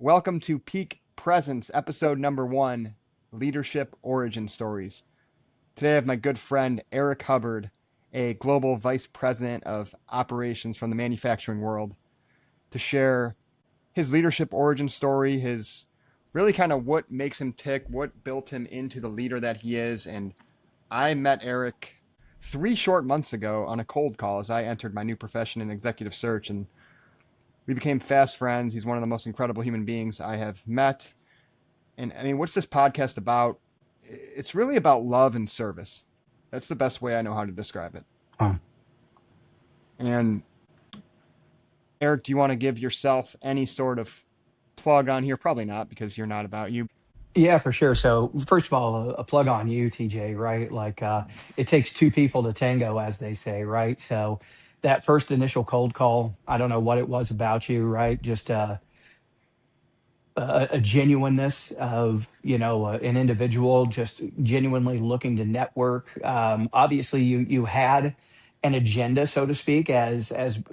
Welcome to Peak Presence, episode number 1, Leadership Origin Stories. Today I have my good friend Eric Hubbard, a global vice president of operations from the manufacturing world, to share his leadership origin story, his really kind of what makes him tick, what built him into the leader that he is. And I met Eric 3 short months ago on a cold call as I entered my new profession in executive search, and we became fast friends. He's one of the most incredible human beings I have met. And I mean, what's this podcast about? It's really about love and service. That's the best way I know how to describe it. Huh. And Eric, do you want to give yourself any sort of plug on here? Probably not, because you're not about you. Yeah, for sure. So first of all, a plug on you, TJ, right? It takes two people to tango, as they say, right? So that first initial cold call, I don't know what it was about you, right? Just a genuineness of, an individual just genuinely looking to network. Obviously, you had an agenda, so to speak, as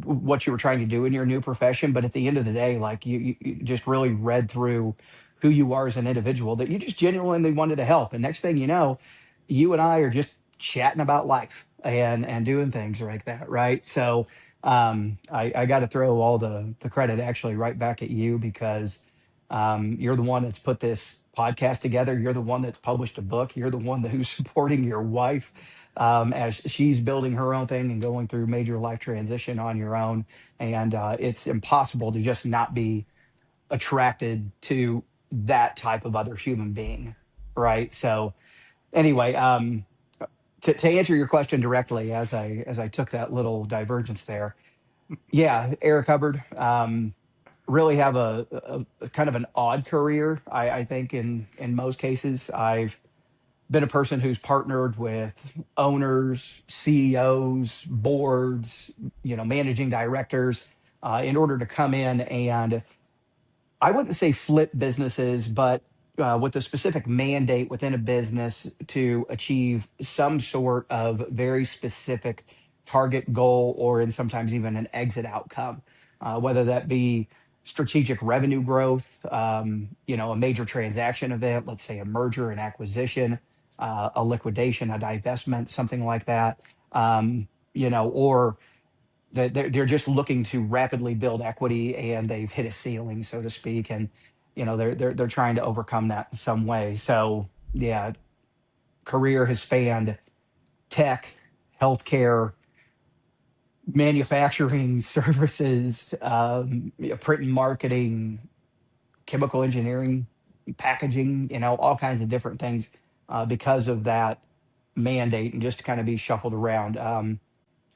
what you were trying to do in your new profession, but at the end of the day, like you just really read through who you are as an individual, that you just genuinely wanted to help. And next thing you know, you and I are just chatting about life and doing things like that, right? So I got to throw all the credit actually right back at you, because you're the one that's put this podcast together. You're the one that's published a book. You're the one who's supporting your wife as she's building her own thing and going through major life transition on your own. And it's impossible to just not be attracted to that type of other human being, right? So anyway, to answer your question directly, as I took that little divergence there, yeah, Eric Hubbard. Really have a kind of an odd career. I think in most cases, I've been a person who's partnered with owners, CEOs, boards, managing directors, in order to come in and, I wouldn't say flip businesses, but with a specific mandate within a business to achieve some sort of very specific target goal, or in sometimes even an exit outcome, whether that be strategic revenue growth, a major transaction event, let's say a merger, an acquisition, a liquidation, a divestment, something like that, or that they're just looking to rapidly build equity and they've hit a ceiling, so to speak, and they're trying to overcome that in some way. So yeah, career has spanned tech, healthcare, manufacturing, services, print and marketing, chemical engineering, packaging, all kinds of different things, because of that mandate, and just to kind of be shuffled around.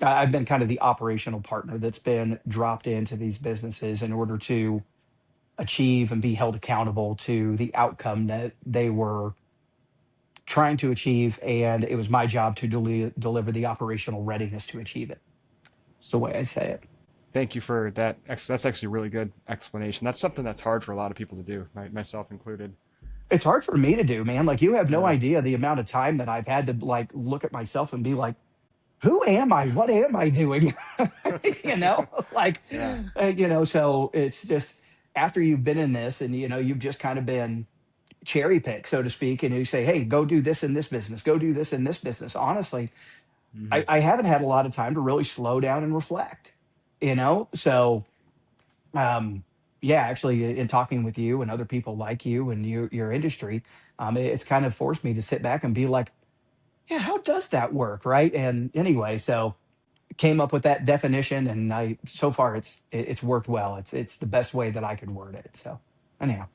I've been kind of the operational partner that's been dropped into these businesses in order to achieve and be held accountable to the outcome that they were trying to achieve. And it was my job to deliver the operational readiness to achieve it. It's the way I say it. Thank you for that. That's actually a really good explanation. That's something that's hard for a lot of people to do, myself included. It's hard for me to do, man. Like, you have no Yeah. idea the amount of time that I've had to like look at myself and be like, who am I? What am I doing? you know, like, Yeah. so it's just after you've been in this and, you've just kind of been cherry picked, so to speak, and you say, hey, go do this in this business, go do this in this business. Honestly, Mm-hmm. I haven't had a lot of time to really slow down and reflect, So, yeah, actually, in talking with you and other people like you and your industry, it's kind of forced me to sit back and be like, yeah, how does that work, right? And anyway, so came up with that definition, and I so far it's worked well. It's the best way that I could word it. So anyhow,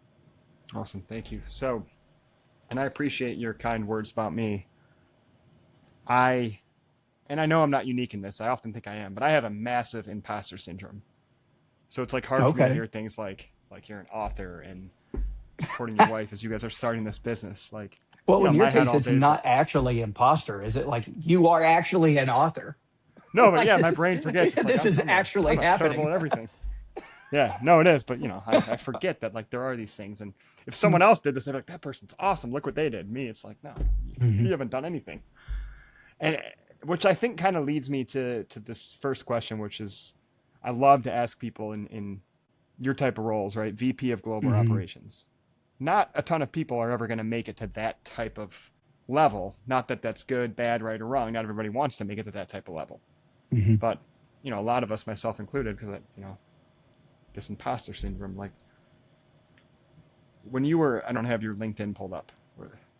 Awesome. Thank you. So, and I appreciate your kind words about me. I and I know I'm not unique in this. I often think I am, but I have a massive imposter syndrome. So it's like hard for me to okay. hear things like you're an author and supporting your wife as you guys are starting this business. Like, Well, in your my head case, all it's day is like, not actually imposter. Is it like you are actually an author? no, but like yeah, my this is brain forgets. It's like this is actually I'm a terrible happening. at everything. Yeah, no, it is. But I forget that like there are these things, and if someone else did this, they'd be like, that person's awesome. Look what they did. Me, it's like, no, Mhm. you haven't done anything. And which I think kind of leads me to this first question, which is I love to ask people in your type of roles, right? VP of Global Hmm. Operations. Not a ton of people are ever going to make it to that type of level. Not that that's good, bad, right, or wrong. Not everybody wants to make it to that type of level. Hmm. But, a lot of us, myself included, because, this imposter syndrome, like when you were, I don't have your LinkedIn pulled up,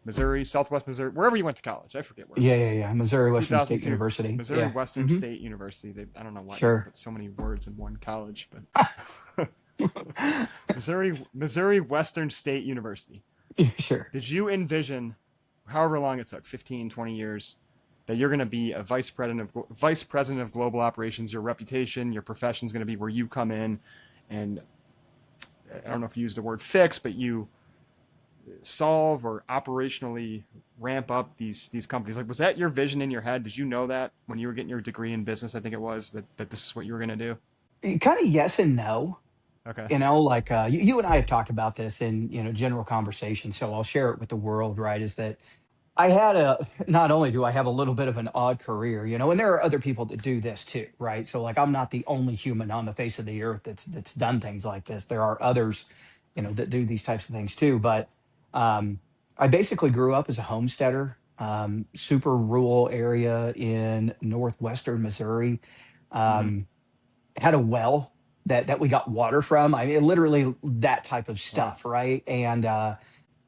Missouri, Southwest Missouri, wherever you went to college, I forget where it Yeah, yeah, was. yeah. Missouri Western State 2002, University. Missouri Yeah. Western Hmm. State University. I don't know why they Sure. put so many words in one college, but Missouri Western State University. Sure. Did you envision, however long it took, 15, 20 years, that you're going to be a vice president of global operations? Your reputation, your profession is going to be where you come in, and I don't know if you use the word fix, but you solve or operationally ramp up these companies. Like, was that your vision in your head? Did you know that when you were getting your degree in business? I think it was that this is what you were going to do. Kind of yes and no. Okay. Like you and I have talked about this in general conversation, so I'll share it with the world. Right? Is that I had a not only do I have a little bit of an odd career, and there are other people that do this too, right? So like I'm not the only human on the face of the earth that's done things like this. There are others, that do these types of things too. But um, I basically grew up as a homesteader, super rural area in northwestern Missouri. Mm-hmm. Um, had a well that we got water from. I mean, literally that type of Wow. stuff, right? And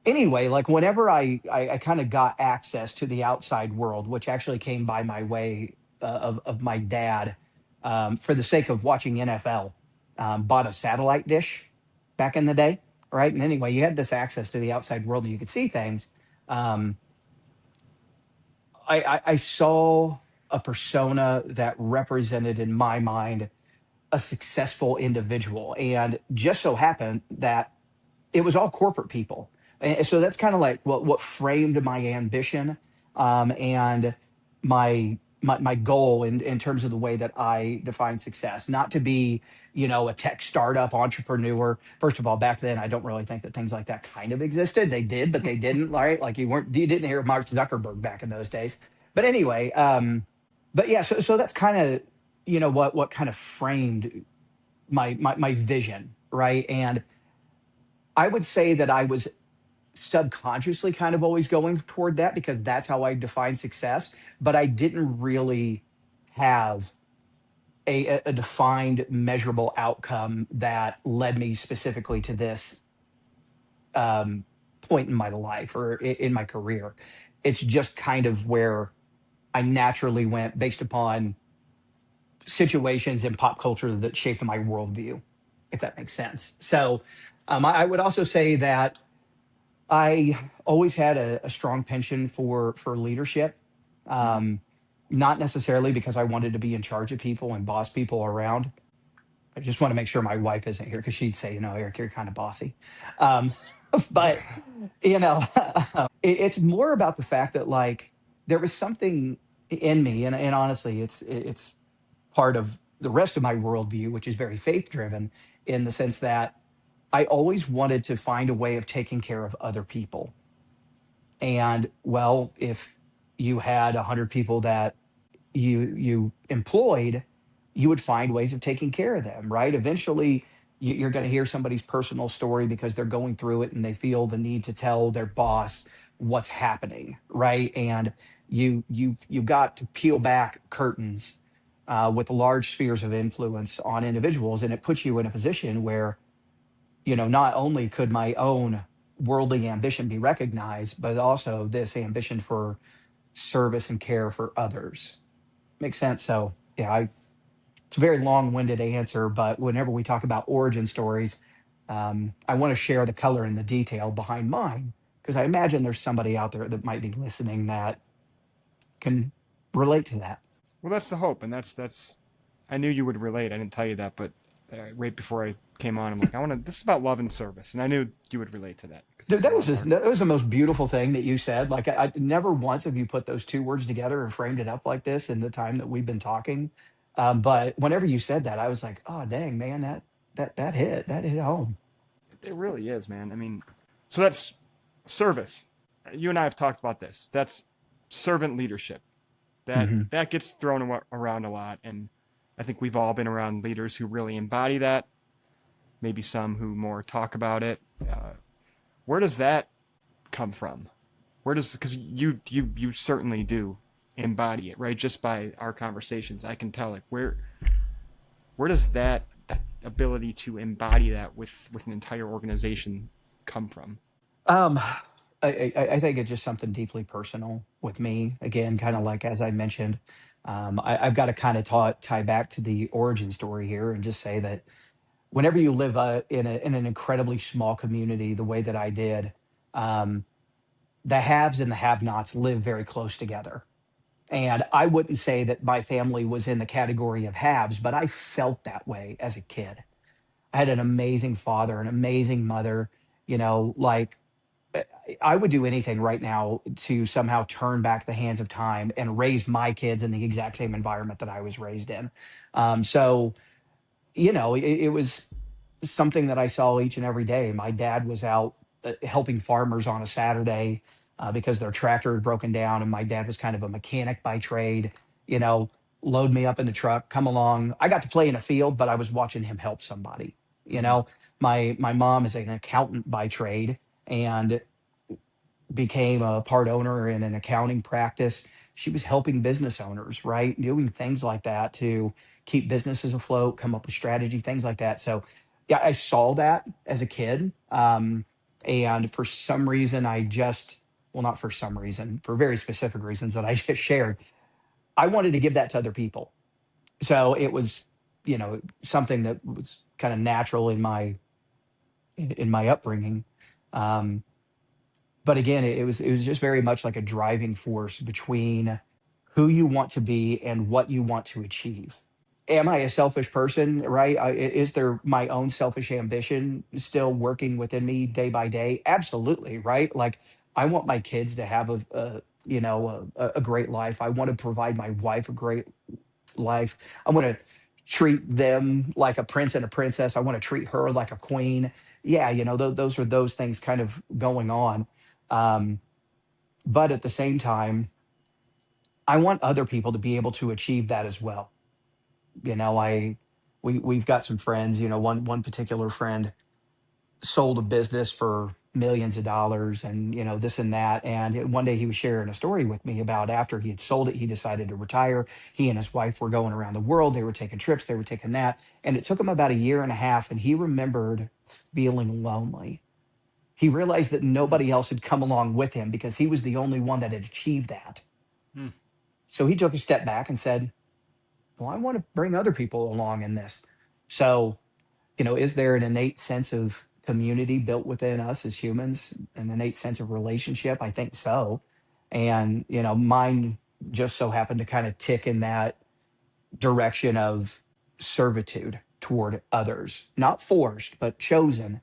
anyway, like whenever I kind of got access to the outside world, which actually came by my way of my dad, for the sake of watching NFL, bought a satellite dish back in the day, right? And anyway, you had this access to the outside world and you could see things. Um, I saw a persona that represented in my mind a successful individual, and just so happened that it was all corporate people. And so that's kind of like what framed my ambition, and my goal in terms of the way that I define success. Not to be, a tech startup entrepreneur. First of all, back then I don't really think that things like that kind of existed. They did, but they didn't. Right? Like you didn't hear of Mark Zuckerberg back in those days. But anyway, but yeah, so that's kind of what kind of framed my vision, right? And I would say that I was subconsciously kind of always going toward that because that's how I define success. But I didn't really have a defined, measurable outcome that led me specifically to this um, point in my life or in my career. It's just kind of where I naturally went based upon situations in pop culture that shaped my worldview, if that makes sense. So I would also say that I always had a strong penchant for leadership. Mm-hmm. Um, Not necessarily because I wanted to be in charge of people and boss people around. I just want to make sure my wife isn't here because she'd say, Eric, you're kind of bossy. Um, but you know, it's more about the fact that like there was something in me, and honestly, it's part of the rest of my worldview, which is very faith driven, in the sense that I always wanted to find a way of taking care of other people. And well, if you had 100 people that you employed, you would find ways of taking care of them, right? Eventually, you're going to hear somebody's personal story because they're going through it and they feel the need to tell their boss what's happening, right? And you got to peel back curtains with large spheres of influence on individuals, and it puts you in a position where not only could my own worldly ambition be recognized, but also this ambition for service and care for others. Makes sense. So yeah, it's a very long-winded answer, but whenever we talk about origin stories, I want to share the color and the detail behind mine because I imagine there's somebody out there that might be listening that can relate to that. Well, that's the hope, and that's. I knew you would relate. I didn't tell you that, but right before I came on, I'm like, I want to. This is about love and service, and I knew you would relate to that because Dude, that's a lot of our. that was the most beautiful thing that you said. Like I never once have you put those two words together and framed it up like this in the time that we've been talking. But whenever you said that, I was like, oh dang, man, that hit home. It really is, man. I mean, so that's service. You and I have talked about this. That's servant leadership. That Hmm. that gets thrown around a lot, and I think we've all been around leaders who really embody that. maybe some who more talk about it. Where does that come from? Where does, because you certainly do embody it, right? Just by our conversations, I can tell, like, where does that ability to embody that with an entire organization come from? Um, I think it's just something deeply personal with me. Again, kind of like as I mentioned, I've got to kind of tie back to the origin story here and just say that whenever you live in an incredibly small community, the way that I did, um, the haves and the have-nots live very close together. And I wouldn't say that my family was in the category of haves, but I felt that way as a kid. I had an amazing father, an amazing mother, like uh, I would do anything right now to somehow turn back the hands of time and raise my kids in the exact same environment that I was raised in. So, it was something that I saw each and every day. My dad was out helping farmers on a Saturday because their tractor had broken down, and my dad was kind of a mechanic by trade. You know, load me up in the truck, come along. I got to play in a field, but I was watching him help somebody. You Mm-hmm. know, my mom is an accountant by trade, and became a part owner in an accounting practice. She was helping business owners, right? Doing things like that to keep businesses afloat, come up with strategy, things like that. So, yeah, I saw that as a kid. And for some reason, well, not for some reason, for very specific reasons that I just shared, I wanted to give that to other people. So it was, something that was kind of natural in my upbringing. Um, but again, it was just very much like a driving force between who you want to be and what you want to achieve. Am I a selfish person, right? Is there my own selfish ambition still working within me day by day? Absolutely, right? Like I want my kids to have a great life. I want to provide my wife a great life. I want to treat them like a prince and a princess. I want to treat her like a queen. Yeah, those are those things kind of going on. Um, but at the same time, I want other people to be able to achieve that as well. We've got some friends. One particular friend sold a business for millions of dollars, and this and that. And one day he was sharing a story with me about after he had sold it, he decided to retire. He and his wife were going around the world. They were taking trips. They were taking that, and it took him about a year and a half. And he remembered feeling lonely. He realized that nobody else had come along with him because he was the only one that had achieved that. Mm-hmm. So he took a step back and said, well, I want to bring other people along in this. So, is there an innate sense of community built within us as humans, an innate sense of relationship? I think so. And, mine just so happened to kind of tick in that direction of servitude toward others, not forced, but chosen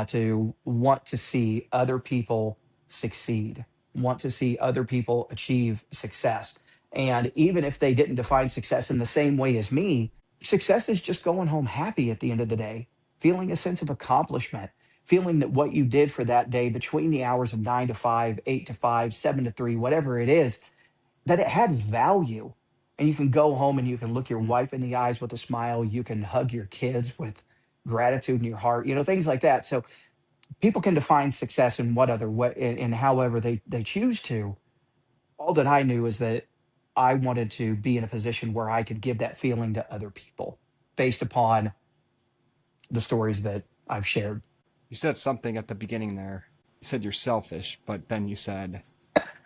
to want to see other people succeed, want to see other people achieve success. And even if they didn't define success in the same way as me, success is just going home happy at the end of the day, feeling a sense of accomplishment, feeling that what you did for that day between the hours of 9 to 5, 8 to 5, 7 to 3, whatever it is, that it had value. And you can go home and you can look your wife in the eyes with a smile. You can hug your kids with gratitude in your heart, things like that. So people can define success in what other way, in however they choose to. All that I knew is that I wanted to be in a position where I could give that feeling to other people based upon the stories that I've shared. You said something at the beginning there. You said you're selfish, but then you said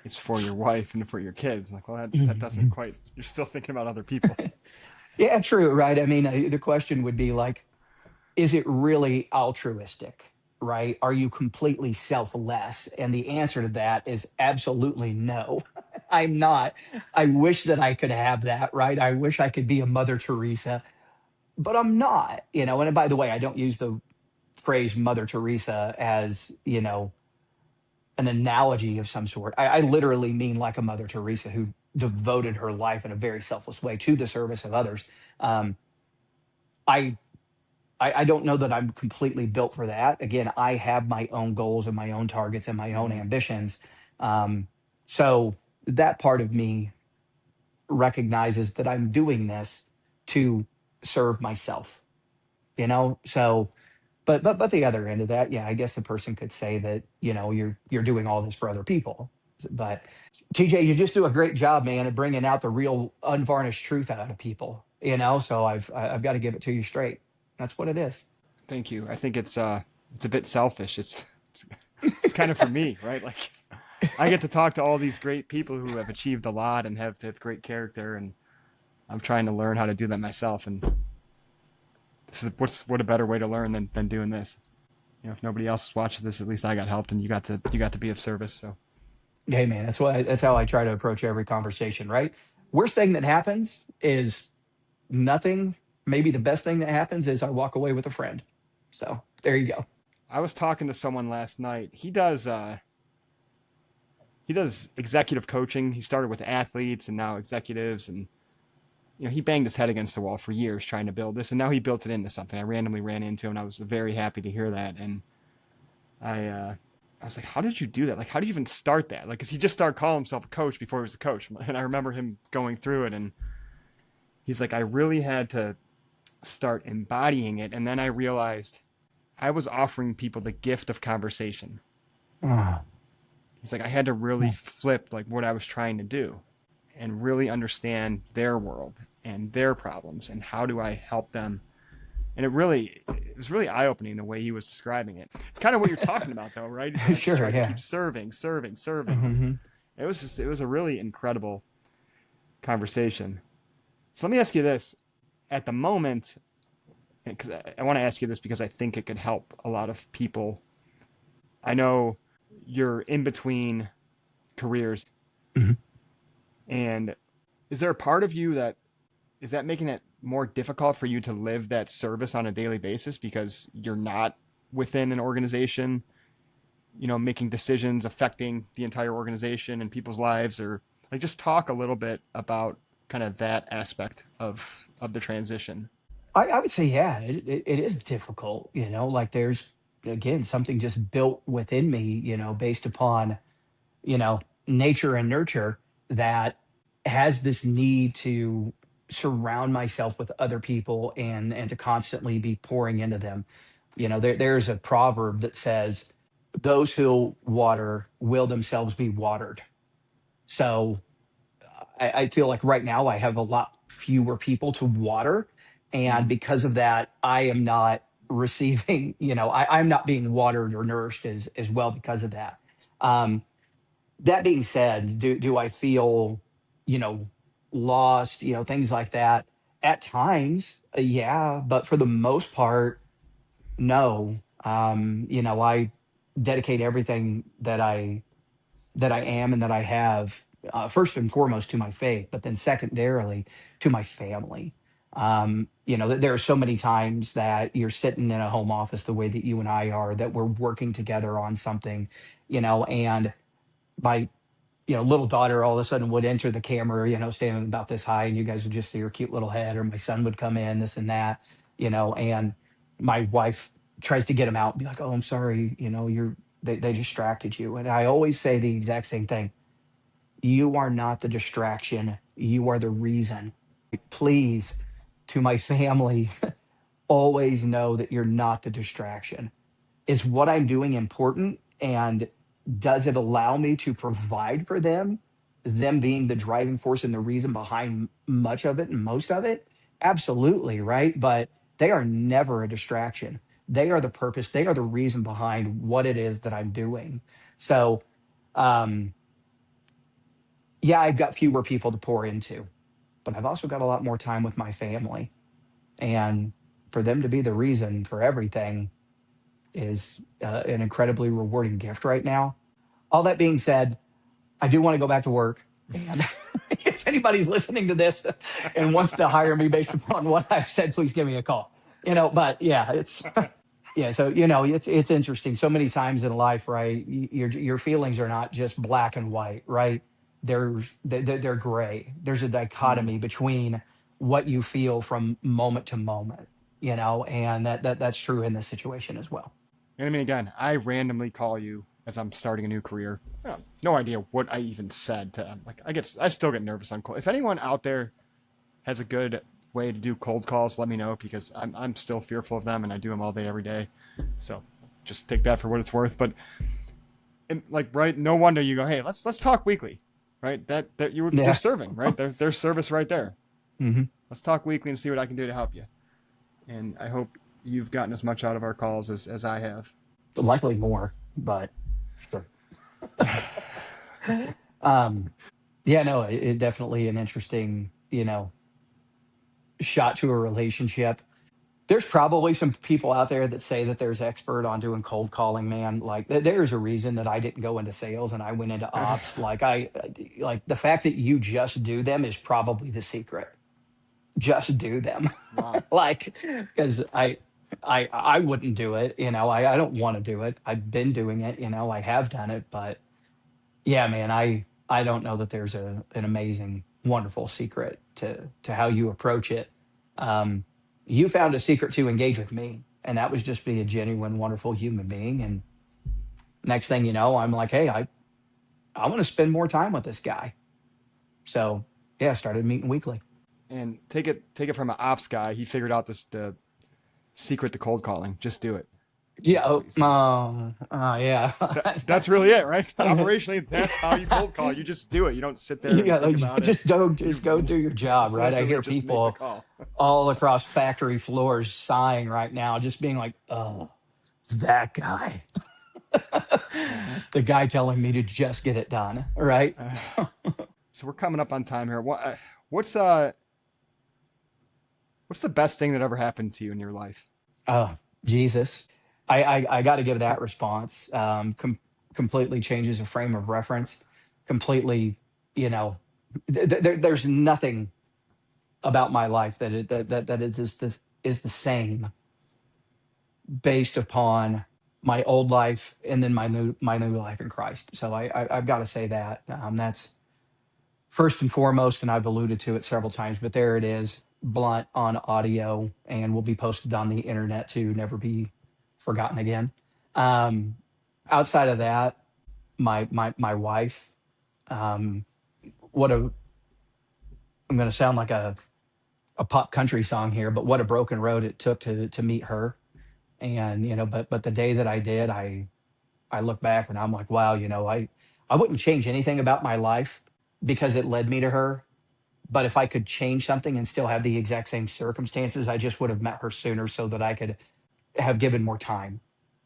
it's for your wife and for your kids. I'm like, well, that doesn't quite. You're still thinking about other people. Yeah, true, right? I mean, the question would be like, is it really altruistic, right? Are you completely selfless? And the answer to that is absolutely no. I'm not. I wish that I could have that, right? I wish I could be a Mother Teresa, but I'm not, And by the way, I don't use the phrase Mother Teresa as, an analogy of some sort. I literally mean like a Mother Teresa who devoted her life in a very selfless way to the service of others. Um, I I don't know that I'm completely built for that. Again, I have my own goals and my own targets and my own Mm-hmm. ambitions. Um, so that part of me recognizes that I'm doing this to serve myself, So But the other end of that, yeah, I guess the person could say that, you're doing all this for other people. But TJ, you just do a great job, man, at bringing out the real unvarnished truth out of people. So I've got to give it to you straight. That's what it is. Thank you. I think it's a bit selfish. It's it's kind of for me, right? Like I get to talk to all these great people who have achieved a lot and have great character, and I'm trying to learn how to do that myself. And what a better way to learn than doing this. If nobody else watches this, at least I got helped, and you got to be of service. So Hey, man, that's how I try to approach every conversation. Right. Worst thing that happens is nothing. Maybe the best thing that happens is I walk away with a friend. So there you go. I was talking to someone last night. He does executive coaching. He started with athletes and now executives, and he banged his head against the wall for years trying to build this, and now he built it into something. I randomly ran into him, and I was very happy to hear that. And I was like, how did you do that? Like, how did you even start that? Like, because he just started calling himself a coach before he was a coach. And I remember him going through it, and he's like, I really had to start embodying it. And then I realized I was offering people the gift of conversation. Ah, He's like, I had to really nice. flip like what I was trying to do and really understand their world and their problems and how do I help them. And it was really eye opening the way he was describing it. It's kind of what you're talking about, though, right? He's like, I just Sure, try to yeah. keep serving. Hmm. It was a really incredible conversation. So let me ask you this: at the moment, because I want to ask you this because I think it could help a lot of people. I know you're in between careers, Hmm. and is there a part of you that is that making it more difficult for you to live that service on a daily basis because you're not within an organization, making decisions affecting the entire organization and people's lives, or like just talk a little bit about kind of that aspect of the transition. I would say, yeah, it is difficult. Like there's, again, something just built within me, based upon, nature and nurture, that has this need to surround myself with other people and to constantly be pouring into them. There's a proverb that says, those who water will themselves be watered. So I feel like right now I have a lot fewer people to water. And Mm. because of that, I am not receiving, I'm not being watered or nourished as well because of that. Um, that being said, do I feel, you know, lost, things like that? At times, yeah, but for the most part, no. I dedicate everything that I am and that I have, first and foremost to my faith, but then secondarily to my family. There are so many times that you're sitting in a home office the way that you and I are, that we're working together on something, and my little daughter all of a sudden would enter the camera, standing about this high, and you guys would just see her cute little head, or my son would come in, this and that, and my wife tries to get him out and be like, oh, I'm sorry, they distracted you. And I always say the exact same thing. You are not the distraction. You are the reason. Please, to my family, always know that you're not the distraction. Is what I'm doing important? And does it allow me to provide for them being the driving force and the reason behind much of it and most of it? Absolutely, right? But they are never a distraction. They are the purpose, they are the reason behind what it is that I'm doing. So, um, yeah, I've got fewer people to pour into, but I've also got a lot more time with my family. And for them to be the reason for everything is an incredibly rewarding gift right now. All that being said, I do want to go back to work. And if anybody's listening to this and wants to hire me based upon what I've said, please give me a call. But yeah, yeah. So it's interesting. So many times in life, right? Your feelings are not just black and white, right? They're gray. There's a Mm. dichotomy between what you feel from moment to moment. And that's true in this situation as well. And I mean, again, I randomly call you as I'm starting a new career. No idea what I even said to like. I still get nervous on call. If anyone out there has a good way to do cold calls, let me know because I'm still fearful of them and I do them all day every day. So just take that for what it's worth. But like right, no wonder you go, hey, let's talk weekly, right? That you're Yeah. serving, right? There's service right there. Hmm. Let's talk weekly and see what I can do to help you. And I hope you've gotten as much out of our calls as I have. Likely more, but sure. um, yeah, no, it definitely an interesting, shot to a relationship. There's probably some people out there that say that there's expert on doing cold calling, man. Like there's a reason that I didn't go into sales and I went into ops. Like the fact that you just do them is probably the secret. Just do them. Wow. Like, because I wouldn't do it, I don't want to do it. I've been doing it, I have done it, but yeah, man, I don't know that there's an amazing, wonderful secret to how you approach it. Um, you found a secret to engage with me, and that was just be a genuine, wonderful human being. And next thing you know, I'm like, hey, I want to spend more time with this guy. So yeah, I started meeting weekly. And take it from an ops guy. He figured out this the secret to cold calling. Just do it. I think Yeah. that's what you said. Yeah. That's really it, right? Operationally, that's how you cold call. You just do it. You don't sit there and Yeah, think like, about it. just don't You just go do your job, right? I literally hear just make the people call. all across factory floors sighing right now, just being like, "Oh, that guy, Yeah. the guy telling me to just get it done." Right? Uh, so we're coming up on time here. What's what's the best thing that ever happened to you in your life? Oh, Jesus. I got to give that response. Completely changes the frame of reference. Completely, you know, there's nothing about my life that it is the same based upon my old life and then my new life in Christ. So I've got to say that that's first and foremost, and I've alluded to it several times, but there it is, blunt on audio, and will be posted on the internet to never be forgotten again. Um, outside of that, my wife. Um, what a I'm going to sound like a pop country song here, but what a broken road it took to meet her. And but the day that I did, I look back and I'm like, wow, I wouldn't change anything about my life because it led me to her. But if I could change something and still have the exact same circumstances, I just would have met her sooner so that I could have given more time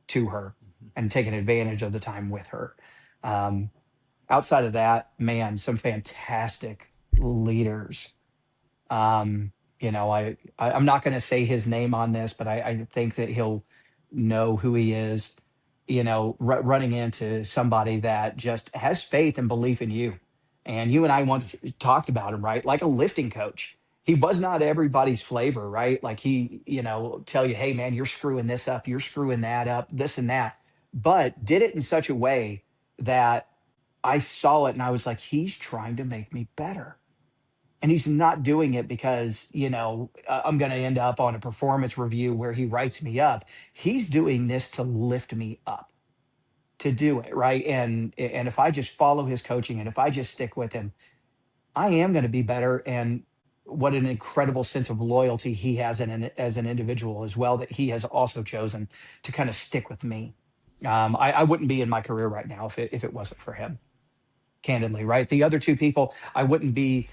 to her and taken advantage of the time with her. Um, outside of that, man, some fantastic leaders. Um, I'm not going to say his name on this, but I think that he'll know who he is. Running into somebody that just has faith and belief in you, and you and I once talked about him, right? Like a lifting coach. He was not everybody's flavor, right? Like he, tell you, hey man, you're screwing this up, you're screwing that up, this and that, but did it in such a way that I saw it and I was like, he's trying to make me better, and he's not doing it because I'm going to end up on a performance review where he writes me up. He's doing this to lift me up, to do it right. And if I just follow his coaching and if I just stick with him, I am going to be better. And what an incredible sense of loyalty he has as an individual as well, that he has also chosen to kind of stick with me. I wouldn't be in my career right now if it wasn't for him, candidly, right? The other two people, I wouldn't be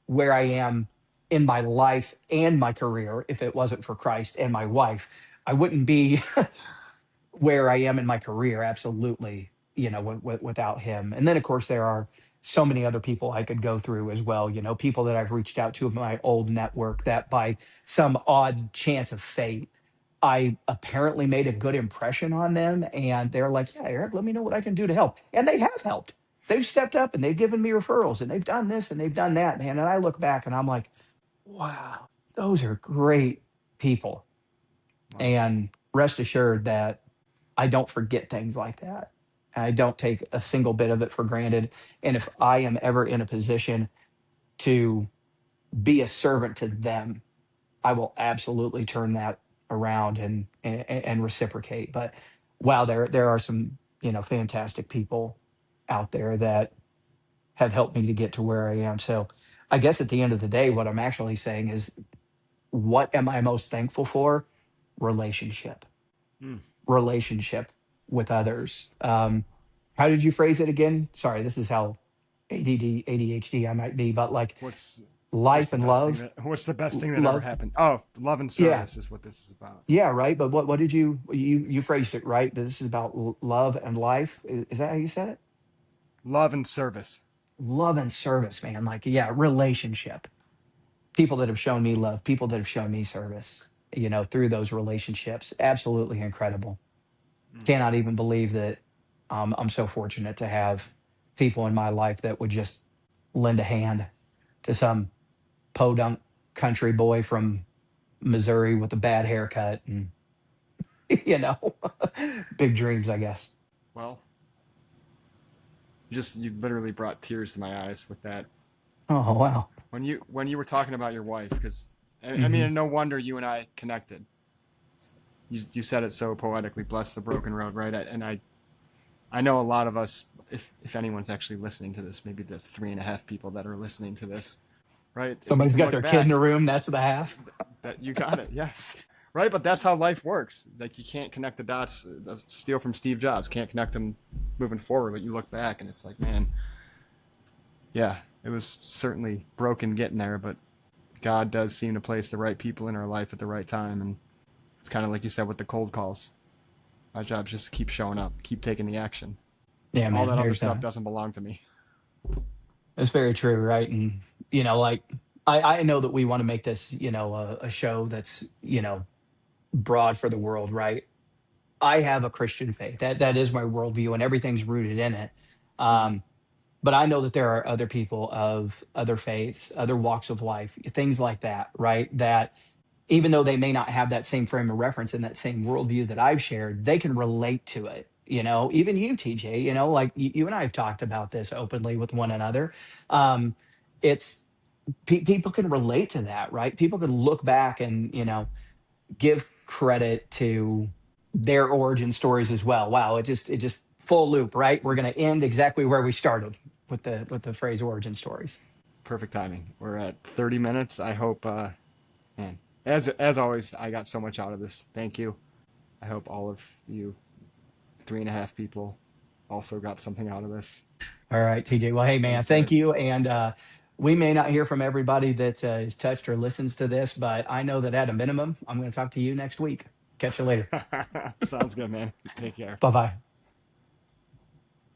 where I am in my life and my career if it wasn't for Christ and my wife. I wouldn't be where I am in my career, absolutely, without him. And then, of course, there are so many other people I could go through as well. People that I've reached out to in my old network that by some odd chance of fate, I apparently made a good impression on them. And they're like, yeah, Eric, let me know what I can do to help. And they have helped. They've stepped up and they've given me referrals and they've done this and they've done that, man. And I look back and I'm like, wow, those are great people. Wow. And rest assured that I don't forget things like that. I don't take a single bit of it for granted. And if I am ever in a position to be a servant to them, I will absolutely turn that around and reciprocate. But wow, there are some fantastic people out there that have helped me to get to where I am. So I guess at the end of the day, what I'm actually saying is what am I most thankful for? Relationship, Hmm. relationship with others. How did you phrase it again? Sorry, this is how ADD, ADHD I might be, but like What's life and love, what's the best thing that ever love. happened? Oh, love and Yeah, service is what this is about. yeah, right. But what did you phrased it right? That this is about love and life. Is that how you said it? Love and service. Love and service, man. Like, yeah, relationship. People that have shown me love, people that have shown me service, through those relationships. Absolutely incredible. Hmm. Cannot even believe that I'm so fortunate to have people in my life that would just lend a hand to some podunk country boy from Missouri with a bad haircut and, you know, big dreams, I guess. Well, you literally brought tears to my eyes with that Oh, wow. when you were talking about your wife, because I Hmm. mean, no wonder you and I connected. You said it so poetically. Bless the broken road, right? I know a lot of us, if anyone's actually listening to this, maybe the 3.5 people that are listening to this, right? We Somebody's can got look their kid in back. the room. That's the half. That you got it, yes, right. But that's how life works. Like you can't connect the dots. Steal from Steve Jobs. Can't connect them moving forward. But you look back and it's like, man, yeah, it was certainly broken getting there, but God does seem to place the right people in our life at the right time, and it's kind of like you said with the cold calls. My job is just to keep showing up, keep taking the action. Yeah, All man. that other There's stuff doesn't belong to me. That's very true, right? And like I know that we want to make this, a show that's, broad for the world, right? I have a Christian faith. That is my worldview, and everything's rooted in it. Mm-hmm. Um, but I know that there are other people of other faiths, other walks of life, things like that, right? That even though they may not have that same frame of reference and that same worldview that I've shared, they can relate to it. Even you, TJ, like you and I have talked about this openly with one another. Um, it's people can relate to that, right? People can look back and, give credit to their origin stories as well. Wow, it just full loop, right? We're going to end exactly where we started with the phrase origin stories. Perfect timing. We're at 30 minutes. I hope, man, as always, I got so much out of this. Thank you. I hope all of you 3.5 people also got something out of this. All right, TJ. Well, hey, Like I man, thank said, you. And we may not hear from everybody that is touched or listens to this, but I know that at a minimum, I'm going to talk to you next week. Catch you later. sounds good, man. Take care. Bye bye.